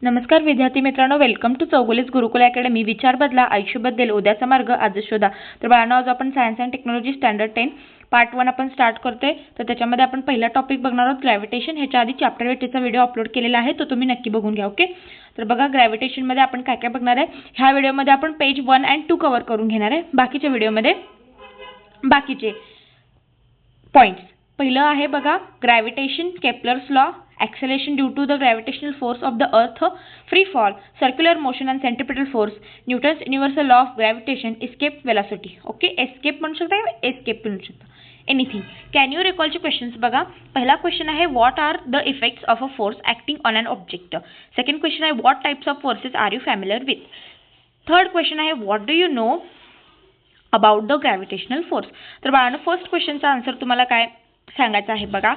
नमस्कार विद्यार्थी मित्रांनो, welcome to Chowgule's Gurukul academy. विचार बदला, आयुष्य बदलेल, उद्याचा मार्ग आजच शोधा. तर बाळांनो, आज आपण science and technology standard 10 part 1 आपण स्टार्ट करतोय. तर त्याच्यामध्ये आपण पहिला टॉपिक बघणार आहोत ग्रॅव्हिटेशन. ह्याच्या आधी चॅप्टर 8चा व्हिडिओ अपलोड केलेला आहे, तो तुम्ही नक्की बघून घ्या. ओके, तर बघा ग्रॅव्हिटेशनमध्ये आपण काय काय बघणार आहे. ह्या व्हिडिओमध्ये आपण पेज 1 आणि 2 कव्हर करून घेणार आहे. बाकीच्या व्हिडिओमध्ये बाकीचे पॉइंट्स. पहिलं आहे बघा gravitation, Kepler's law, acceleration due to the gravitational force of the earth, free fall, circular motion and centripetal force, Newton's universal law of gravitation, escape velocity. Okay, escape म्हणू शकता, escape म्हणू शकता, anything. Can you recall चे questions बघा. पहिला question आहे what are the effects of a force acting on an object. Second question आहे what types of forces are you familiar with. Third question आहे what do you know about the gravitational force. तर बाळांनो, first क्वेश्चनचा answer तुम्हाला काय सांगायचं आहे बघा.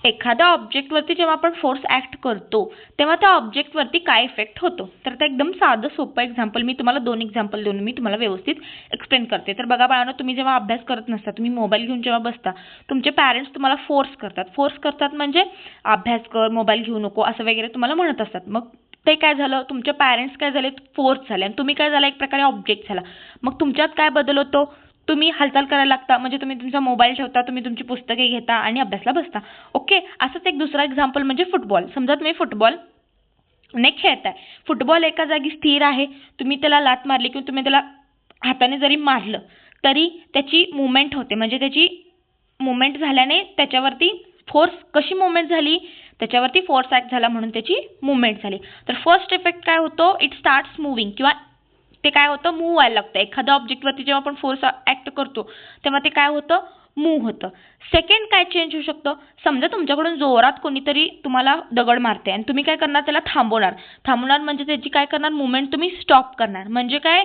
एखाद्या ऑब्जेक्टवरती जेव्हा आपण फोर्स ॲक्ट करतो तेव्हा त्या ऑब्जेक्टवरती काय इफेक्ट होतो. तर ते एकदम साधं सोपं एक्झाम्पल मी तुम्हाला दोन एक्झाम्पल देऊन मी तुम्हाला व्यवस्थित एक्सप्लेन करते. तर बघा बाळांनो, तुम्ही जेव्हा अभ्यास करत नसता, तुम्ही मोबाईल घेऊन जेव्हा बसता, तुमचे पॅरेंट्स तुम्हाला फोर्स करतात म्हणजे अभ्यास कर, मोबाईल घेऊ नको असं वगैरे तुम्हाला म्हणत असतात. मग ते काय झालं, तुमचे पॅरेंट्स काय झाले, फोर्स झाले आणि तुम्ही काय झाला, एक प्रकारे ऑब्जेक्ट झाला. मग तुमच्यात काय बदल होतो, तुम्ही हालचाल करायला लागता, म्हणजे तुम्ही तुमचा मोबाईल ठेवता, तुम्ही तुमची पुस्तके घेता आणि अभ्यासला बसता. ओके, असंच एक दुसरा एक्झाम्पल म्हणजे फुटबॉल. समजा तुम्ही फुटबॉल ने खेळताय, फुटबॉल एका जागी स्थिर आहे, तुम्ही त्याला लात मारली किंवा तुम्ही त्याला हाताने जरी मारलं तरी त्याची मुवमेंट होते, म्हणजे त्याची मुवमेंट झाल्याने त्याच्यावरती फोर्स कशी मुवमेंट झाली, त्याच्यावरती फोर्स ॲक्ट झाला म्हणून त्याची मुवमेंट झाली. तर फर्स्ट इफेक्ट काय होतो, इट स्टार्ट्स मुव्हिंग, किंवा ते काय होतं, मूव्ह व्हायला लागतं. एखाद्या ऑब्जेक्टवरती जेव्हा आपण फोर्स ॲक्ट करतो तेव्हा ते काय होतं, मूव्ह होतं. सेकंड काय चेंज होऊ शकतं, समजा तुमच्याकडून जोरात कोणीतरी तुम्हाला दगड मारते आणि तुम्ही काय करणार, त्याला थांबवणार म्हणजे त्याची काय करणार, मुवमेंट तुम्ही स्टॉप करणार. म्हणजे काय,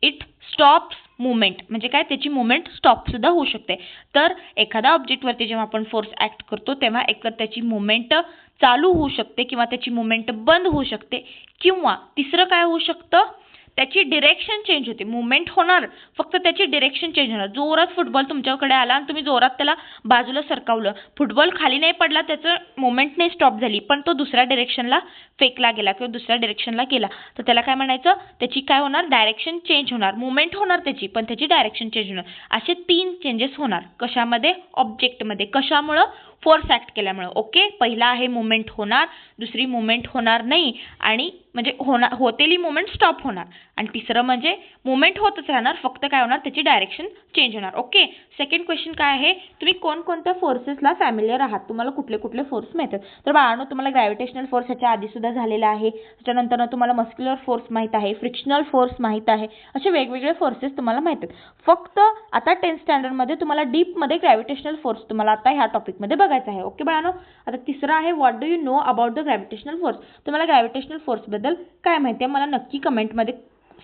इट स्टॉप्स मुवमेंट, म्हणजे काय, त्याची मुवमेंट स्टॉप सुद्धा होऊ शकते. तर एखाद्या ऑब्जेक्टवरती जेव्हा आपण फोर्स ॲक्ट करतो तेव्हा एकतर त्याची मुवमेंट चालू होऊ शकते किंवा त्याची मुवमेंट बंद होऊ शकते, किंवा तिसरं काय होऊ शकतं, त्याची डिरेक्शन चेंज होते. मुवमेंट होणार, फक्त त्याची डिरेक्शन चेंज होणार. जोरात फुटबॉल तुमच्याकडे आला आणि तुम्ही जोरात त्याला बाजूला सरकावलं, फुटबॉल खाली नाही पडला, त्याचं मुवमेंट नाही स्टॉप झाली, पण तो दुसऱ्या डिरेक्शनला फेकला गेला किंवा दुसऱ्या डिरेक्शनला गेला, तर त्याला काय म्हणायचं, त्याची काय होणार, डायरेक्शन चेंज होणार. मुवमेंट होणार त्याची, पण त्याची डायरेक्शन चेंज होणार. असे 3 चेंजेस होणार. कशामध्ये, ऑब्जेक्टमध्ये. कशामुळं, फोर्स ॲक्ट केल्यामुळं. ओके, पहिला आहे मुवमेंट होणार, दुसरी मुवमेंट होणार नाही आणि म्हणजे होतेली मुवमेंट स्टॉप होणार, आणि तिसरं म्हणजे मुवमेंट होतच राहणार, फक्त काय होणार, त्याची डायरेक्शन चेंज होणार. ओके, सेकंड क्वेश्चन काय आहे, तुम्ही कोणकोणत्या फोर्सेसला फॅमिलियर आहात, तुम्हाला कुठले कुठले फोर्स माहिती आहेत. तर बाळांनो, तुम्हाला ग्रॅव्हिटेशनल फोर्स ह्याच्या आधी सुद्धा झालेला आहे. त्याच्यानंतर तुम्हाला मस्क्युलर फोर्स माहीत आहे, फ्रिक्शनल फोर्स माहीत आहे, असे वेगवेगळे फोर्सेस तुम्हाला माहीत आहेत. फक्त आता 10th स्टँडर्डमध्ये तुम्हाला डीपमध्ये ग्रॅव्हिटेशनल फोर्स तुम्हाला आता ह्या टॉपिकमध्ये बघायचा आहे. ओके बाळांनो, आता तिसरा आहे what do you know about the gravitational force. तुम्हाला ग्रॅव्हिटेशनल फोर्सबद्दल काय माहिती आहे, मला नक्की कमेंटमध्ये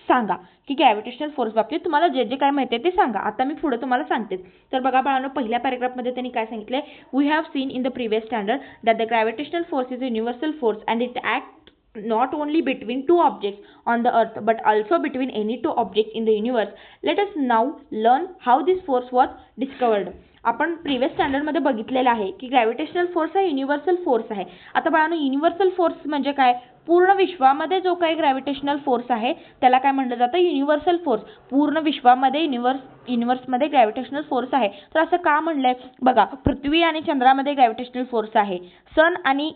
सांगा की ग्रॅव्हिटेशनल फोर्स बाबतीत तुम्हाला जे जे काय माहिती आहे ते सांगा. आता मी पुढे तुम्हाला सांगते. तर बघा बाळांनो, पहिल्या पॅराग्राफमध्ये त्यांनी काय सांगितलंय, we have seen in the previous standard that the gravitational force is a universal force and it act not only between two objects on the earth but also between any two objects in the universe. Let us now learn how this force was discovered. आपण previous स्टँडर्डमध्ये बघितलेलं आहे की gravitational force हा universal force आहे. आता बाळांनो, universal force म्हणजे काय, पूर्ण विश्वामध्ये जो काही ग्रॅव्हिटेशनल फोर्स आहे त्याला काय म्हटलं जातं, युनिव्हर्सल फोर्स. पूर्ण विश्वामध्ये युनिव्हर्समध्ये ग्रॅव्हिटेशनल फोर्स आहे. तर असं का म्हणलंय बघा, पृथ्वी आणि चंद्रामध्ये ग्रॅव्हिटेशनल फोर्स आहे, सन आणि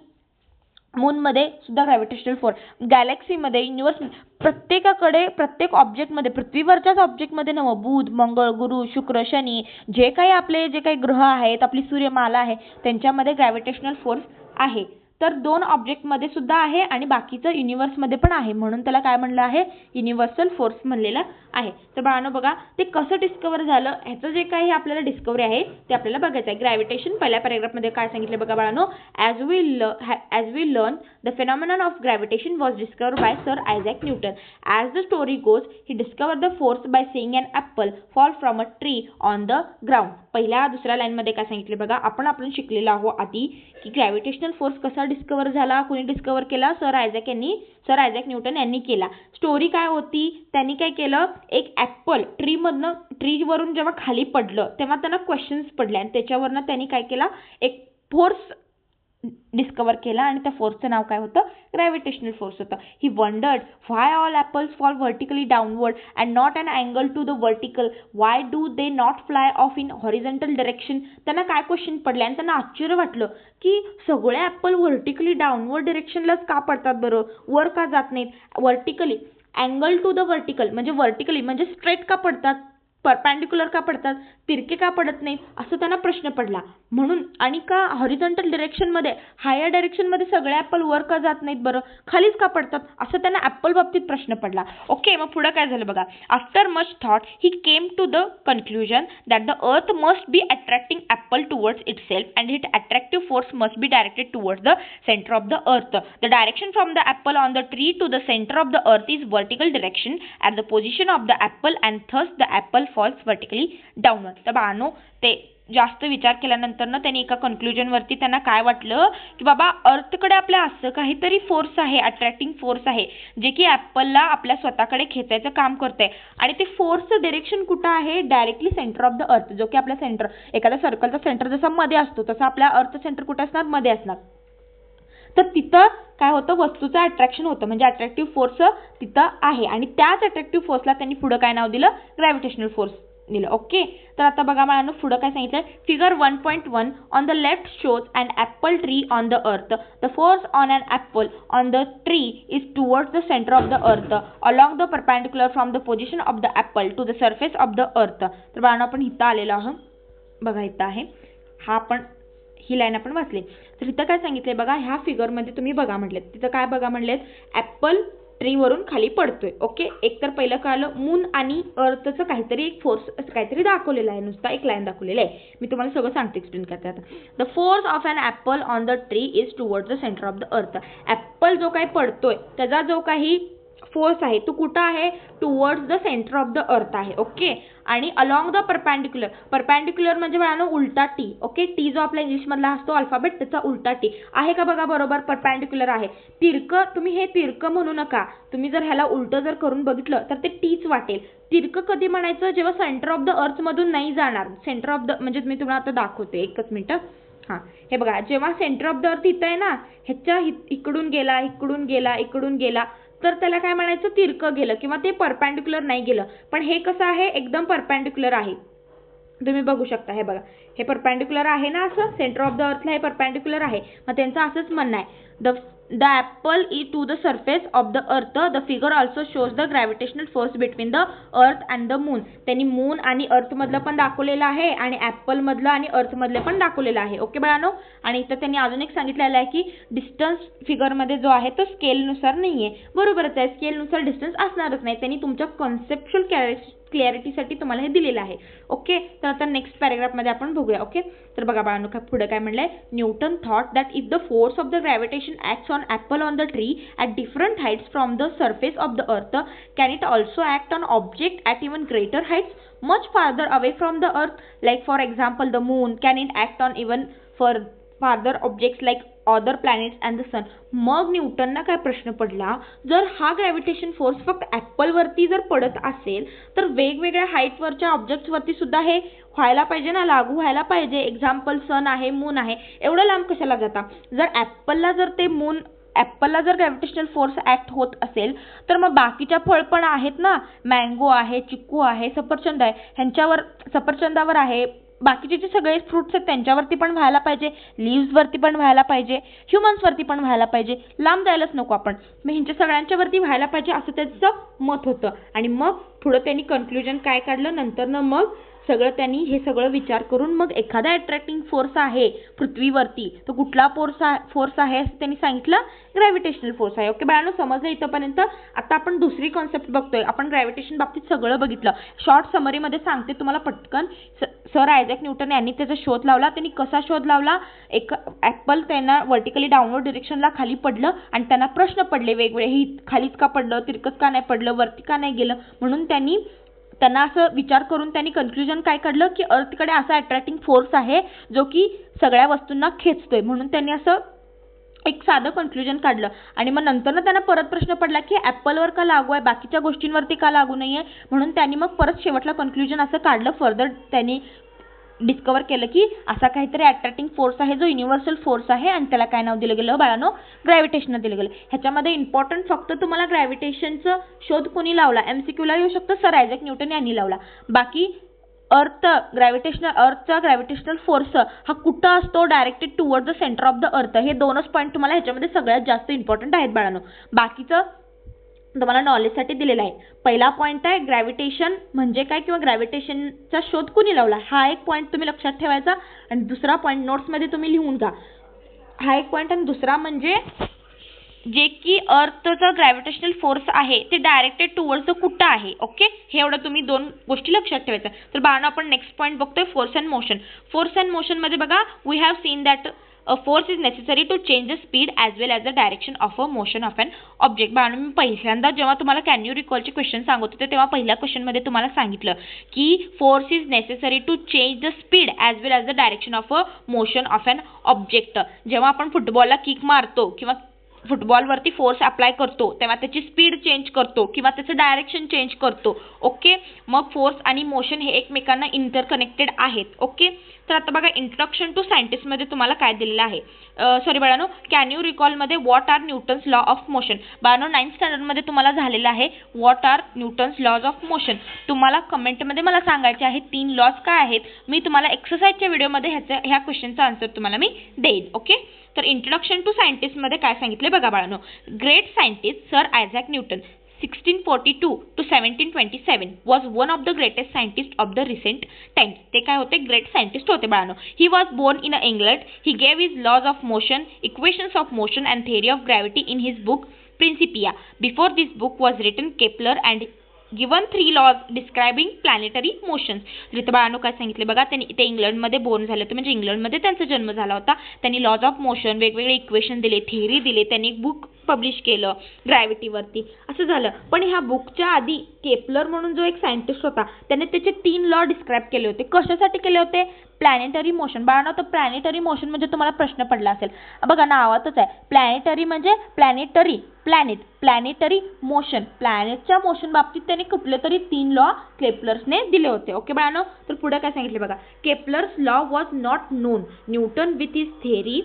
मूनमध्ये सुद्धा ग्रॅव्हिटेशनल फोर्स, गॅलेक्सीमध्ये, युनिव्हर्स, प्रत्येकाकडे, प्रत्येक ऑब्जेक्टमध्ये, पृथ्वीवरच्याच ऑब्जेक्टमध्ये नव्हे, बुध, मंगळ, गुरु, शुक्र, शनी, जे काही आपले जे काही ग्रह आहेत, आपली सूर्यमाला आहे, त्यांच्यामध्ये ग्रॅव्हिटेशनल फोर्स आहे. तर 2 ऑब्जेक्टमध्ये सुद्धा आहे आणि बाकीचं युनिव्हर्समध्ये पण आहे, म्हणून त्याला काय म्हणलं आहे, युनिव्हर्सल फोर्स म्हणलेलं आहे. तर बाळांनो बघा, ते कसं डिस्कवर झालं, ह्याचं जे काही आपल्याला डिस्कवरी आहे ते आपल्याला बघायचं आहे. ग्रॅव्हिटेशन पहिल्या पॅराग्राफमध्ये काय सांगितलं बघा बाळांनो, as we learn the phenomenon of gravitation was discovered by sir Isaac Newton. As the story goes, he discovered the force by seeing an apple fall from a tree on the ground. पहिल्या दुसऱ्या लाईनमध्ये काय सांगितले बघा, आपण शिकलेलो आहोत आधी की ग्रॅव्हिटेशनल फोर्स कसा डिस्कवर झाला, कोणी डिस्कवर केला, सर आयझॅक न्यूटन यांनी केला. स्टोरी काय होती, त्यांनी काय केलं, एक ॲपल ट्रीवरून जेव्हा खाली पडलं तेव्हा त्यांना क्वेश्चन्स पडले आणि त्याच्यावरनं त्यांनी काय केला, एक फोर्स डिस्कवर केला आणि त्या फोर्सचं नाव काय होतं, ग्रॅव्हिटेशनल फोर्स होतं. He wondered why all apples fall vertically downward and not an angle to the vertical, why do they not fly off in horizontal direction. त्यांना काय क्वेश्चन पडले आणि त्यांना आश्चर्य वाटलं की सगळे ॲपल व्हर्टिकली डाऊनवर्ड डायरेक्शनलाच का पडतात बरं, वर का जात नाहीत. Vertically angle to the vertical म्हणजे व्हर्टिकली म्हणजे स्ट्रेट का पडतात, परपॅन्डिक्युलर का पडतात, तिरके का पडत नाही, असं त्यांना प्रश्न पडला. म्हणून आणि का हॉरिझॉन्टल डायरेक्शनमध्ये हायर डायरेक्शनमध्ये सगळे ॲपल वर का जात नाहीत बरं, खालीच का पडतात, असं त्यांना ॲपल बाबतीत प्रश्न पडला. ओके, मग पुढं काय झालं बघा. After much thought he came to the conclusion that the earth must be attracting apple towards itself and it attractive force must be directed towards the centre of the earth. The direction from the apple on the tree to the centre of the earth is vertical direction at the position of the apple and thus the apple falls vertically downward. तर बाळांनो, ते जास्त विचार केल्यानंतर ना त्यांनी एका कन्क्लुजनवरती त्यांना काय वाटलं की बाबा अर्थकडे आपल्या असं काहीतरी फोर्स आहे, अट्रॅक्टिंग फोर्स आहे, जे की ॲपलला आपल्या स्वतःकडे खेचायचं काम करतंय आणि ते फोर्सचं डायरेक्शन कुठं आहे, डायरेक्टली सेंटर ऑफ द अर्थ, जो की आपल्या सेंटर, एखाद्या सर्कलचा सेंटर जसा मध्ये असतो तसं आपल्या अर्थ सेंटर कुठे असणार, मध्ये असणार. तर तिथं काय होतं, वस्तूचं अट्रॅक्शन होतं, म्हणजे अट्रॅक्टिव्ह फोर्स तिथं आहे आणि त्याच अट्रॅक्टिव्ह फोर्सला त्यांनी पुढं काय नाव दिलं, ग्रॅव्हिटेशनल फोर्स दिलं. ओके, तर आता बघा मला पुढं काय सांगितलं. Figure 1.1 on the left shows an apple tree on the earth. The force on an apple on the tree is towards the centre of the earth along the perpendicular from the position of the apple to the surface of the earth. तर बाळांनो आपण इथं आलेलो आहोत बघा, इथं आहे हा, आपण ही लाईन आपण वाचली. तर इथं काय सांगितलंय बघा, ह्या फिगरमध्ये तुम्ही बघा म्हटलेत, तिथं काय बघा म्हटलेत, ॲपल ट्रीवरून खाली पडतोय. ओके, एक तर पहिलं कळलं मून आणि अर्थचं काहीतरी एक फोर्स काहीतरी दाखवलेला आहे, नुसता एक लाईन दाखवलेला आहे. मी तुम्हाला सगळं सांगते, एक्सप्लेन करते आता. The force of an apple on the tree is towards the centre of the earth. Apple जो काही पडतोय त्याचा जो काही फोर्स आहे तो कुठं आहे, towards the centre of the अर्थ आहे. ओके, आणि अलॉंग द परपॅन्डिक्युलर, परपॅन्डिक्युलर म्हणजे बघा उलटा टी. ओके, टी जो आपल्या इंग्लिशमधला असतो अल्फाबेट त्याचा उलटा टी आहे का बघा, बरोबर परपॅन्डिक्युलर आहे. तिरकं, तुम्ही हे तिरकं म्हणू नका, तुम्ही जर ह्याला उलटं जर करून बघितलं तर ते टीच वाटेल. तिरकं कधी म्हणायचं, जेव्हा सेंटर ऑफ द अर्थमधून नाही जाणार. सेंटर ऑफ द म्हणजे मी तुम्हाला आता दाखवते, एकच मिनिटं. हां, हे बघा, जेव्हा सेंटर ऑफ द अर्थ इथं आहे ना, ह्याच्या इकडून गेला, इकडून गेला, इकडून गेला, तर त्याला काय म्हणायचं, तिरकं गेलं किंवा ते परपॅन्डिक्युलर नाही गेलं. पण हे कसं आहे, एकदम परपॅन्डिक्युलर आहे. तुम्ही बघू शकता, हे बघा, हे परपॅन्डिक्युलर आहे ना, असं सेंटर ऑफ द अर्थला हे परपॅन्डिक्युलर आहे. मग त्यांचं असंच म्हणणं आहे, the apple is to the surface of the earth. The figure also shows the gravitational force between the earth and the moon. त्यांनी मून आणि अर्थमधलं पण दाखवलेलं आहे आणि ॲपलमधलं आणि अर्थमधलं पण दाखवलेलं आहे. ओके बाळांनो, आणि इथं त्यांनी अजून एक सांगितलेलं आहे की डिस्टन्स फिगरमध्ये जो आहे तो स्केलनुसार नाही आहे. बरोबरच आहे, स्केलनुसार डिस्टन्स असणारच नाही. त्यांनी तुमच्या कॉन्सेप्च्युअल क्लॅरिटीसाठी तुम्हाला हे दिलेलं आहे. ओके, तर आता नेक्स्ट पॅरेग्राफमध्ये आपण बघूया. ओके, तर बघा बाळांनो, पुढे काय म्हणलंय, Newton thought that if the force of the gravitation acts on apple on the tree at different heights from the surface of the earth, can it also act on object at even greater heights much farther away from the earth, like for example the moon, can it act on even farther objects like other planets and the sun. मग न्यूटनना काय प्रश्न पडला, जर हा gravitation force फक्त ॲपलवरती जर पडत असेल तर वेगवेगळ्या हाईटवरच्या ऑब्जेक्ट्सवरती सुद्धा हे व्हायला पाहिजे ना, लागू व्हायला पाहिजे. एक्झाम्पल सन आहे, मून आहे, एवढं लांब कशाला जाता. जर ॲपलला जर ते मून, ॲपलला जर ग्रॅव्हिटेशनल फोर्स ॲक्ट होत असेल तर मग बाकीच्या फळ पण आहेत ना, मँगो आहे, चिक्कू आहे, सफरचंद आहे, ह्यांच्यावर, सफरचंदावर आहे, बाकीचे जे सगळे फ्रुट्स आहेत त्यांच्यावरती पण व्हायला पाहिजे, लिव्हजवरती पण व्हायला पाहिजे, ह्युमन्सवरती पण व्हायला पाहिजे. लांब जायलाच नको आपण, मग ह्यांच्या सगळ्यांच्यावरती व्हायला पाहिजे असं त्याचं मत होतं. आणि मग पुढं त्यांनी कन्क्लुजन काय काढलं, नंतरनं मग सगळं त्यांनी हे सगळं विचार करून मग एखादा अट्रॅक्टिंग फोर्स आहे पृथ्वीवरती, तो कुठला फोर्स आहे असं त्यांनी सांगितलं, ग्रॅव्हिटेशनल फोर्स आहे. ओके बाळांनो, समजलं इथंपर्यंत. आता आपण दुसरी कॉन्सेप्ट बघतोय. आपण ग्रॅव्हिटेशन बाबतीत सगळं बघितलं. शॉर्ट समरीमध्ये सांगते तुम्हाला पटकन. सर आयझॅक न्यूटन यांनी त्याचा शोध लावला. त्यांनी कसा शोध लावला, एक ॲपल त्यांना व्हर्टिकली डाऊनवर्ड डिरेक्शनला खाली पडलं आणि त्यांना प्रश्न पडले वेगवेगळे, ही खालीच का पडलं, तिरकच का नाही पडलं, वरती का नाही गेलं. म्हणून त्यांना असं विचार करून त्यांनी कन्क्लुजन काय काढलं की अर्थकडे असा अट्रॅक्टिंग फोर्स आहे जो की सगळ्या वस्तूंना खेचतोय. म्हणून त्यांनी असं एक साधं कन्क्लुजन काढलं. आणि मग नंतर त्यांना परत प्रश्न पडला की ॲपलवर का लागू आहे, बाकीच्या गोष्टींवरती का लागू नाही आहे. म्हणून त्यांनी मग परत शेवटला कन्क्लुजन असं काढलं. फर्दर त्यांनी डिस्कवर केलं की असा काहीतरी अट्रॅक्टिंग फोर्स आहे जो युनिव्हर्सल फोर्स आहे आणि त्याला काय नाव दिलं गेलं बाळांनो, ग्रॅव्हिटेशन दिलं गेलं. ह्याच्यामध्ये इम्पॉर्टंट फक्त तुम्हाला ग्रॅव्हिटेशनचा शोध कोणी लावला, MCQला येऊ शकतं, सर आयझॅक न्यूटन यांनी लावला. बाकी अर्थचा ग्रॅव्हिटेशनल फोर्स हा कुठं असतो, directed toward the centre of the अर्थ. हे दोनच पॉईंट तुम्हाला ह्याच्यामध्ये सगळ्यात जास्त इम्पॉर्टंट आहेत बाळांनो. बाकीचं तुम्हाला नॉलेजसाठी दिलेला आहे. पहिला पॉईंट आहे ग्रॅव्हिटेशन म्हणजे काय किंवा ग्रॅव्हिटेशनचा शोध कोणी लावला, हा एक पॉईंट तुम्ही लक्षात ठेवायचा. आणि दुसरा पॉईंट नोट्समध्ये तुम्ही लिहून घ्या, हा एक पॉईंट. आणि दुसरा म्हणजे जे की अर्थचा ग्रॅव्हिटेशनल फोर्स आहे ते डायरेक्टेड टुवर्ड्स कुठं आहे. ओके, हे एवढं तुम्ही दोन गोष्टी लक्षात ठेवायच्या. तर बाळांनो आपण नेक्स्ट पॉईंट बघतोय, force and motion. Force and मोशनमध्ये बघा, we have seen that a force is necessary to change the speed as well as the direction of a motion of an object. बाळांनो मी पहिल्यांदा जेव्हा तुम्हाला कॅन यू रिकॉलचे क्वेश्चन सांगत होते तेव्हा पहिल्या क्वेश्चनमध्ये तुम्हाला सांगितलं की force is necessary to change the speed as well as the direction of a motion of an object. जेव्हा आपण फुटबॉलला किक मारतो किंवा फुटबॉलवरती फोर्स अप्लाय करतो तेव्हा त्याची स्पीड चेंज करतो किंवा त्याचं डायरेक्शन चेंज करतो. ओके, मग फोर्स आणि मोशन हे एकमेकांना इंटरकनेक्टेड आहेत. ओके, तर आता बघा इंट्रोडक्शन टू सायंटिस्टमध्ये तुम्हाला काय दिलेलं आहे. सॉरी बाळांनो, कॅन यू रिकॉलमध्ये what are Newton's law of motion. बाळांनो 9th स्टँडर्डमध्ये तुम्हाला झालेलं आहे what are Newton's laws of motion. तुम्हाला कमेंटमध्ये मला सांगायचे आहे 3 लॉज काय आहेत. मी तुम्हाला एक्सरसाइजच्या व्हिडिओमध्ये ह्या क्वेश्चनचा आन्सर तुम्हाला मी देईन. ओके, तर इंट्रोडक्शन टू सायंटिस्टमध्ये काय सांगितले बघा बाळांनो. Great scientist sir Isaac Newton 1642 to 1727 was one of the greatest scientists of the recent times. ते काय होते, ग्रेट सायंटिस्ट होते बाळांनो. He was born in England. He gave his laws of motion, equations of motion and theory of gravity in his book Principia. Before this book was written, Kepler and given 3 laws describing planetary motions. इथे बाळांनो काय सांगितले बघा, त्यांनी ते इंग्लंडमध्ये born झाले होते, म्हणजे इंग्लंडमध्ये त्यांचा जन्म झाला होता. त्यांनी लॉज ऑफ मोशन, वेगवेगळे इक्वेशन दिले, थेअरी दिले, त्यांनी एक बुक पब्लिश केलं ग्रॅव्हिटीवरती, असं झालं. पण ह्या बुकच्या आधी केपलर म्हणून जो एक सायंटिस्ट होता त्याने त्याचे 3 लॉ डिस्क्राईब केले होते. कशासाठी केले होते, प्लॅनेटरी मोशन. बाळांनो तर प्लॅनेटरी मोशन म्हणजे तुम्हाला प्रश्न पडला असेल बघा, नावातच आहे प्लॅनेटरी म्हणजे प्लॅनेटरी, प्लॅनेटरी मोशन. प्लॅनेटच्या मोशन बाबतीत त्याने कुठले तरी 3 लॉ केपलर्सने दिले होते. ओके बाळांनो, तर पुढे काय सांगितले बघा, Kepler's law was not non. Newton with his theory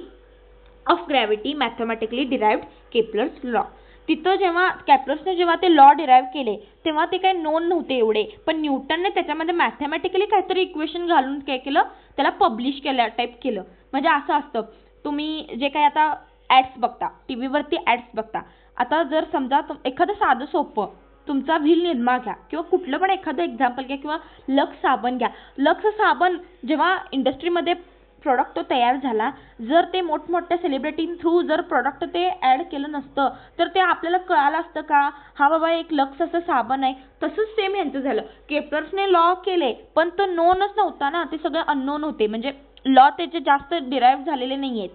of gravity mathematically derived Kepler's law. तिथं जेव्हा केपलर्सने जेव्हा ते लॉ डिराइव्ह केले तेव्हा ते काही नोन नव्हते एवढे, पण न्यूटनने त्याच्यामध्ये मॅथमॅटिकली काहीतरी इक्वेशन घालून काय केलं, त्याला पब्लिश केलं, टाईप केलं. म्हणजे असं असतं, तुम्ही जे काही आता ॲड्स बघता, टी व्हीवरती ॲड्स बघता, आता जर समजा एखादं साधं सोपं तुमचा व्हील निर्मा घ्या किंवा कुठलं पण एखादं एक्झाम्पल घ्या किंवा लक्स साबण घ्या. लक्स साबण जेव्हा इंडस्ट्रीमध्ये प्रोडक्ट तो तयार झाला, जर ते मोठमोठ्या सेलिब्रिटी थ्रू जर प्रोडक्ट ते ॲड केलं नसतं तर ते आपल्याला कळालं असतं का, हा बाबा एक लक्स असं साबण आहे. तसंच सेम यांचं झालं, केपलर्सने लॉ केले पण तो नोनच नव्हता ना, ते सगळे अननोन होते. म्हणजे लॉ त्याचे जास्त डिराईव्ह झालेले नाही आहेत,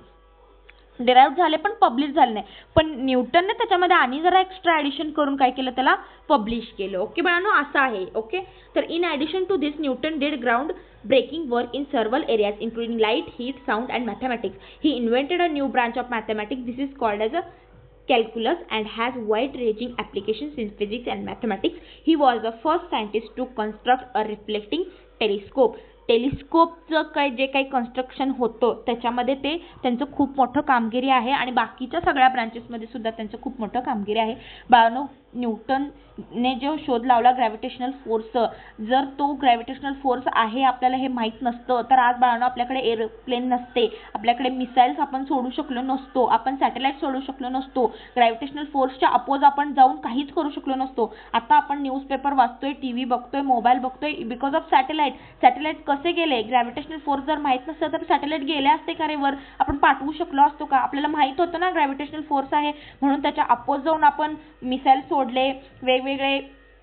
डिराईव्ह झाले पण पब्लिश झाले नाही. पण न्यूटनने त्याच्यामध्ये आणि जरा एक्स्ट्रा ॲडिशन करून काय केलं, त्याला पब्लिश केलं. ओके बाळांनो, असं आहे. ओके, तर in addition to this Newton did ground breaking work in several areas including light, heat, sound and mathematics. He invented a new branch of mathematics. This is called as a calculus and has wide-ranging applications in physics and mathematics. He was the first scientist to construct a reflecting telescope. टेलिस्कोपचं जे काही construction होतं त्याच्यामध्ये ते त्यांचं खूप मोठं कामगिरी आहे आणि बाकीच्या सगळ्या ब्रांचेसमध्ये सुद्धा त्यांचं खूप मोठं कामगिरी आहे. बाळांनो न्यूटनने जो शोध लावला ग्रॅव्हिटेशनल फोर्स, जर तो ग्रॅव्हिटेशनल फोर्स आहे आपल्याला हे माहीत नसतं तर आज बाळांनो आपल्याकडे एरोप्लेन नसते, आपल्याकडे मिसाईल्स आपण सोडू शकलो नसतो, आपण सॅटेलाइट सोडू शकलो नसतो, ग्रॅव्हिटेशनल फोर्सच्या अपोज आपण जाऊन काहीच करू शकलो नसतो. आता आपण न्यूजपेपर वाचतोय, टीव्ही बघतोय, मोबाईल बघतोय बिकॉज ऑफ सॅटेलाइट. सॅटेलाइट कसे गेले, ग्रॅव्हिटेशनल फोर्स जर माहीत नसतं तर सॅटेलाइट गेले असते का रे वर, आपण पाठवू शकलो असतो का. आपल्याला माहीत होतं ना ग्रॅव्हिटेशनल फोर्स आहे म्हणून त्याच्या अपोज जाऊन आपण मिसाईल सोडले, वेगवेगळे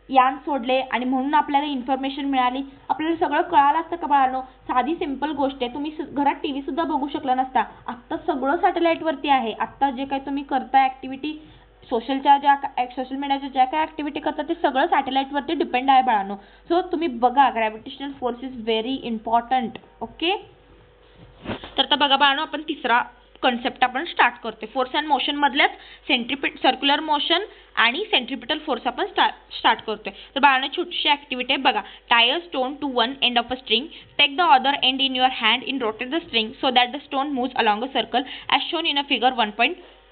यान सोडले आणि म्हणून आपल्याला इन्फॉर्मेशन मिळाली. आपल्याला सगळं कळालं असतं का बाळांनो. साधी सिंपल गोष्ट आहे, तुम्ही घरात टीव्ही सुद्धा बघू शकला नसता. आत्ता सगळं सॅटेलाइटवरती आहे. आत्ता जे काही तुम्ही करता ॲक्टिव्हिटी, सोशल मीडियाच्या ज्या काही ॲक्टिव्हिटी करतात ते सगळं सॅटेलाइटवरती डिपेंड आहे बाळांनो. सो तुम्ही बघा, gravitational force is very important. Okay, तर आता बघा बाळांनो आपण तिसरा कन्सेप्ट आपण स्टार्ट करते. फोर्स अँड मोशन मधल्याच सर्क्युलर मोशन आणि सेंट्रिपिटल फोर्स आपण स्टार्ट करतोय. तर बाळांनो छोटीशी ॲक्टिव्हिटी आहे बघा. Tie a stone to one end of a string, take the other end in your hand in rotate the string so that the stone moves along a circle as shown in a figure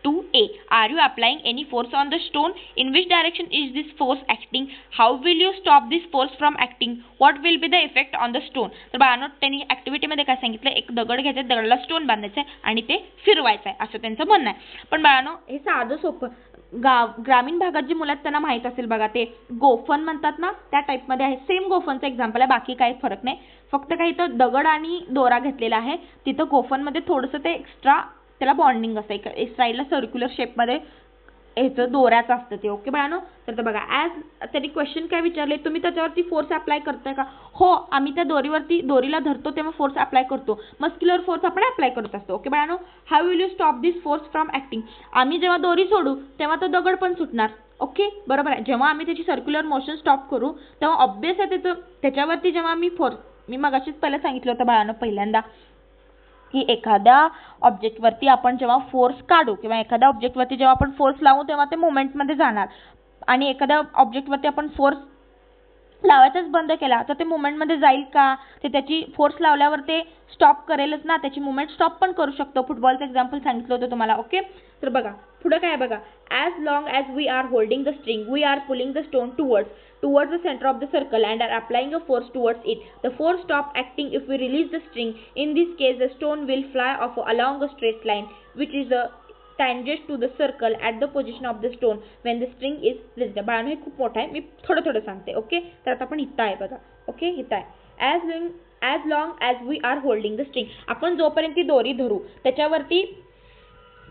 1.2a. Are you applying any force on the stone? In which direction is this force acting? How will you stop this force from acting? What will be the effect on the stone? तर बाळांनो त्यांनी ॲक्टिव्हिटीमध्ये काय सांगितलं, एक दगड घ्यायचा, दगडाला stone बांधायचं आहे आणि ते फिरवायचं आहे असं त्यांचं म्हणणं आहे. पण बाळांनो हे साधं सोपं ग्रामीण भागात जी मुलं आहेत त्यांना माहीत असेल बघा, ते गोफन म्हणतात ना त्या टाईपमध्ये आहे. सेम गोफनचं एक्झाम्पल आहे, बाकी काही फरक नाही. फक्त काही तर दगड आणि दोरा घेतलेला आहे. तिथं गोफनमध्ये थोडंसं ते एक्स्ट्रा त्याला बॉन्डिंग असतं, एक साईडला सर्क्युलर शेपमध्ये ह्याचं दोऱ्याचं असतं ते. ओके बाळांनो, तर बघा ॲज त्यांनी क्वेश्चन काय विचारले, तुम्ही त्याच्यावरती फोर्स अप्लाय करताय का? हो, आम्ही त्या दोरीला धरतो तेव्हा फोर्स अप्लाय करतो, मस्क्युलर फोर्स आपण अप्लाय करत असतो. ओके बाळांनो, how will you stop this force from acting? आम्ही जेव्हा दोरी सोडू तेव्हा तो दगड पण सुटणार. ओके बरोबर आहे. जेव्हा आम्ही त्याची सर्क्युलर मोशन स्टॉप करू तेव्हा ऑब्वियस आहे त्याच्यावरती जेव्हा मी मगाशीच पहिलं सांगितलं होतं बाळांनो पहिल्यांदा की एखाद्या ऑब्जेक्टवरती आपण जेव्हा फोर्स काढू किंवा एखाद्या ऑब्जेक्टवरती जेव्हा आपण फोर्स लावू तेव्हा ते मुवमेंटमध्ये जाणार, आणि एखाद्या ऑब्जेक्टवरती आपण फोर्स लावायचाच बंद केला तर ते मुवमेंटमध्ये जाईल का? ते त्याची फोर्स लावल्यावर ते स्टॉप करेलच ना, त्याची मुवमेंट स्टॉप पण करू शकतो. फुटबॉलचं एक्झाम्पल सांगितलं होतं तुम्हाला. ओके, तर बघा पुढे काय बघा, as long as we are holding the string we are pulling the stone towards the center of the circle and are applying a force towards it. The force stop acting if we release the string. In this case, the stone will fly off along a straight line, which is a tangent to the circle at the position of the stone when the string is released. बाळांनो हे खूप मोठं आहे, मी थोडं सांगते. Okay, तर आता आपण इथं आहे बघा. ओके, इथं आहे as long as we are holding the string. आपण जोपर्यंत ती दोरी धरू त्याच्यावरती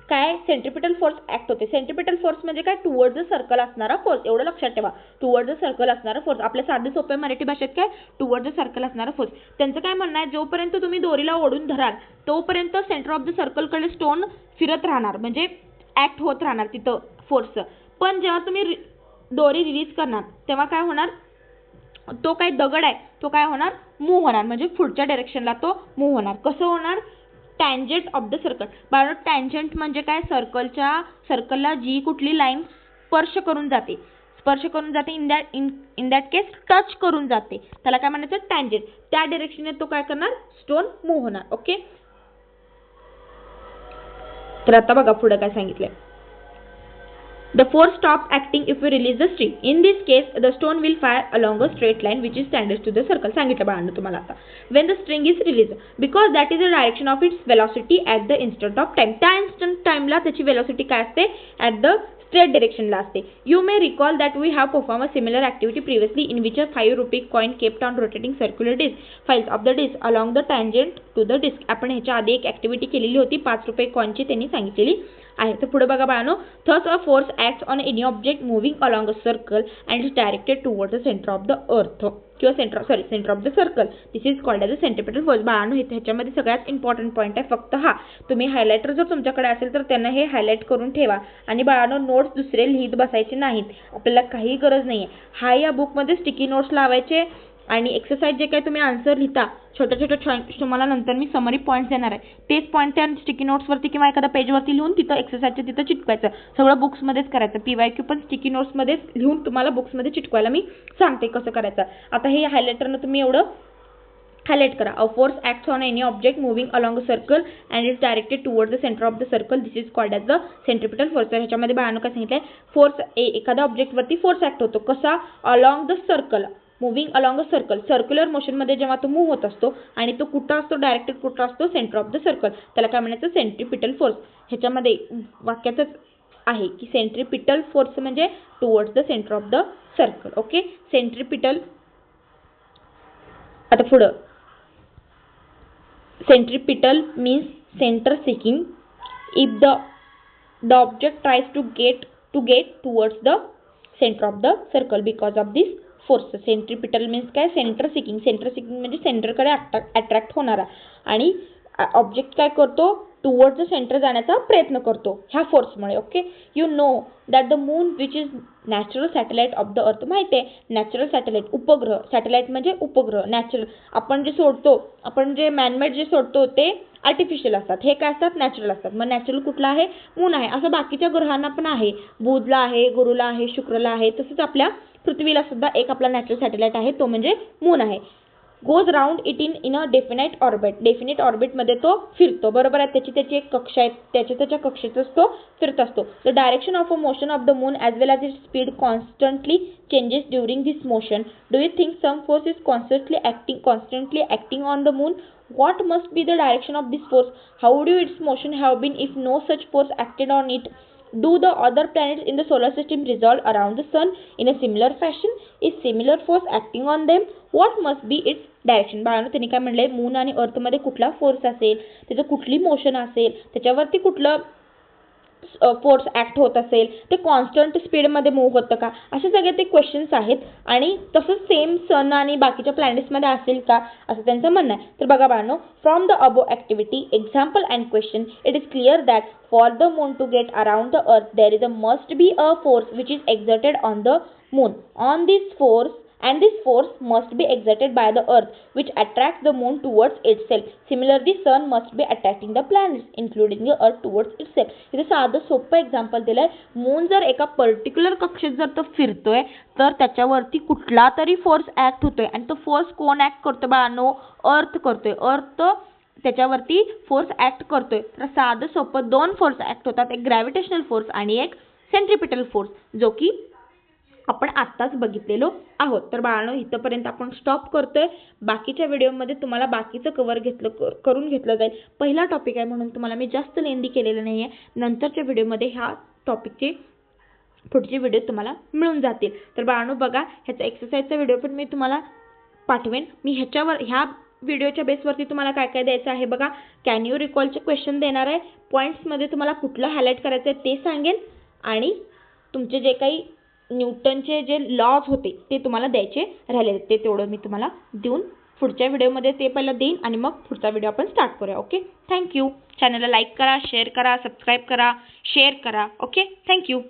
काय सेंट्रिपिटल फोर्स ऍक्ट होते. सेंट्रिपिटल फोर्स म्हणजे काय, टुवर्ड्स द सर्कल असणारा फोर्स. एवढं लक्षात ठेवा, टुवर्ड्स द सर्कल असणारा फोर्स. आपल्या साधे सोपे मराठी भाषेत काय, टुवर्ड्स द सर्कल असणारा फोर्स. त्यांचं काय म्हणणं आहे, जोपर्यंत तुम्ही दोरीला ओढून धराल तोपर्यंत सेंटर ऑफ द सर्कलकडे स्टोन फिरत राहणार, म्हणजे ऍक्ट होत राहणार तिथं फोर्सचं. पण जेव्हा तुम्ही दोरी रिलीज करणार तेव्हा काय होणार, तो काय दगड आहे तो काय होणार, मूव्ह होणार, म्हणजे पुढच्या डायरेक्शनला तो मूव्ह होणार. कसं होणार, टँजेंट ऑफ द सर्कल. बरोबर, टँजेंट म्हणजे काय, सर्कलला जी कुठली लाईन स्पर्श करून जाते इन दॅट केस टच करून जाते त्याला काय म्हणायचं, टँजेंट. त्या डायरेक्शनने तो काय करणार, स्टोन मूव्ह होणार. ओके, तर आता बघा पुढे काय सांगितलंय. The force stops acting if we release the string. In this case, the stone will fire along a straight line which is tangent to the circle. सांगितलं बाळांनो तुम्हाला आता. When the string is released, because that is the direction of its velocity at the instant of time. त्या instant time ला त्याची velocity काय असते, at the straight direction ला असते. You may recall that we have performed a similar activity previously in which a 5 rupee coin kept on rotating circular files of the disc along the tangent to the disc. आपण ह्याच्या आधी एक activity केलेली होती 5 रुपये कॉइनची, त्यांनी सांगितलेली आहे. तर पुढे बघा बाळांनो, thus a force acts on any object moving along a circle and is directed towards the center of the earth किंवा center of the circle. This is called as a centripetal force. बाळांनो ह्याच्यामध्ये सगळ्यात important point आहे, फक्त हा तुम्ही highlighter जर तुमच्याकडे असेल तर त्यांना हे हायलाइट करून ठेवा. आणि बाळांनो नोट्स दुसरे लिहित बसायचे नाहीत, आपल्याला काही गरज नाहीये. हा या बुकमध्ये स्टिकी नोट्स लावायचे आणि एक्सरसाइज जे काही तुम्ही आन्सर लिहिता छोट्या तुम्हाला नंतर मी समरी पॉईंट्स देणार आहे, तेच पॉईंट त्या स्टिकी नोट्सवरती किंवा एखाद्या पेजवरती लिहून तिथं एक्सरसाइजच्या तिथं चिटकवायचं. सगळं बुक्समध्येच करायचं. PYQ पण स्टिकी नोट्समध्येच लिहून तुम्हाला बुक्समध्ये चिटकवायला मी सांगते कसं करायचं. आता हे हायलायटरनं तुम्ही एवढं हायलाइट करा. A force acts on any object moving along a circle and is directed towards the centre of the circle. This is called as the centripetal force. तर ह्याच्यामध्ये बाळांनो काय सांगितलंय, फोर्स एखाद्या ऑब्जेक्टवरती फोर्स ऍक्ट होतो कसा, along the circle, moving along a circle, circular मोशनमध्ये जेव्हा तो मूव्ह होत असतो आणि तो कुठं असतो, डायरेक्टेड कुठं असतो, सेंटर ऑफ द सर्कल, त्याला काय म्हणायचं, सेंट्रिपिटल फोर्स. ह्याच्यामध्ये वाक्यातच आहे की सेंट्रिपिटल फोर्स म्हणजे towards the centre of the circle. Okay, centripetal. आता पुढं, centripetal means centre seeking if the object tries to get towards the centre of the circle because of this force. Centripetal means काय, centre seeking म्हणजे सेंटरकडे attract होणारा, आणि object काय करतो, towards the centre जाण्याचा प्रयत्न करतो ह्या फोर्समुळे. Okay, you know that the moon which is natural satellite of the earth. माहिती आहे नॅचरल सॅटेलाइट उपग्रह, सॅटेलाइट म्हणजे उपग्रह, नॅचरल आपण जे सोडतो, आपण जे मॅनमेड जे सोडतो ते आर्टिफिशियल असतात, हे काय असतात नॅचरल असतात. मग नॅचरल कुठला आहे, मून आहे. असं बाकीच्या ग्रहांना पण आहे, बुधला आहे, गुरुला आहे, शुक्रला आहे, तसंच आपल्या पृथ्वीला सुद्धा एक आपला नॅचरल सॅटेलाइट आहे, तो म्हणजे मून आहे. Goes round it in a definite orbit. Definite ऑर्बिटमध्ये तो फिरतो, बरोबर आहे. त्याची एक कक्षा आहे, त्याच्या कक्षेतच तो फिरत असतो. The direction of a motion of the moon as well as it speed constantly changes during this motion. Do you think some force is constantly acting on the moon? What must be the direction of this force? How would its motion have been if no such force acted on it? Do the other planets in the solar system revolve around the sun in a similar fashion? Is similar force acting on them? What must be its direction. बाळांनो त्यांनी काय म्हणले, moon आणि अर्थमध्ये कुठला force असेल, त्याचं कुठली motion असेल, त्याच्यावरती कुठलं फोर्स ॲक्ट होत असेल, ते कॉन्स्टंट स्पीडमध्ये मूव्ह होतं का, असे सगळे ते क्वेश्चन्स आहेत. आणि तसंच सेम सन आणि बाकीच्या प्लॅनेट्समध्ये असेल का असं त्यांचं म्हणणं आहे. तर बघा बाळांनो, from the above activity example and question it is clear that for the moon to get around the earth there is must be a force which is exerted on the moon. On this force and this force must be exerted by the earth which attracts the moon towards itself. Similarly, sun must be attracting the planets including the earth towards itself. इथे साधं सोपं example दिलंय. Moon जर एका particular कक्षेत जर तो फिरतोय तर त्याच्यावरती कुठला तरी फोर्स ॲक्ट होतोय आणि तो फोर्स कोण ॲक्ट करतोय बाळांनो, अर्थ करतोय. अर्थ त्याच्यावरती फोर्स ॲक्ट करतोय. तर साधं सोपं दोन फोर्स ॲक्ट होतात, एक ग्रॅव्हिटेशनल फोर्स आणि एक सेंट्रिपिटल फोर्स, जो की आपण आत्ताच बघितलेलो आहोत. तर बाळांनो इथंपर्यंत आपण स्टॉप करतोय. बाकीच्या व्हिडिओमध्ये तुम्हाला बाकीचं करून घेतलं जाईल. पहिला टॉपिक आहे म्हणून तुम्हाला मी जास्त लेंदी केलेलं नाही आहे. नंतरच्या व्हिडिओमध्ये ह्या टॉपिकचे पुढचे व्हिडिओ तुम्हाला मिळून जातील. तर बाळांनो बघा, ह्याचा एक्सरसाइजचा व्हिडिओ पण मी तुम्हाला पाठवेन. मी ह्या व्हिडिओच्या बेसवरती तुम्हाला काय काय द्यायचं आहे बघा. कॅन यू रिकॉलचे क्वेश्चन देणार आहे. पॉईंट्समध्ये तुम्हाला कुठलं हायलाईट करायचं आहे ते सांगेन आणि तुमचे जे काही न्यूटनचे जे लॉज होते ते तुम्हाला द्यायचे राहिले, ते तेवढं मी तुम्हाला देऊन पुढच्या व्हिडिओमध्ये ते पहिलं देईन आणि मग पुढचा व्हिडिओ आपण स्टार्ट करूया. Okay, thank you. चॅनलला लाईक करा, शेअर करा, सबस्क्राईब करा, शेअर करा. Okay, thank you.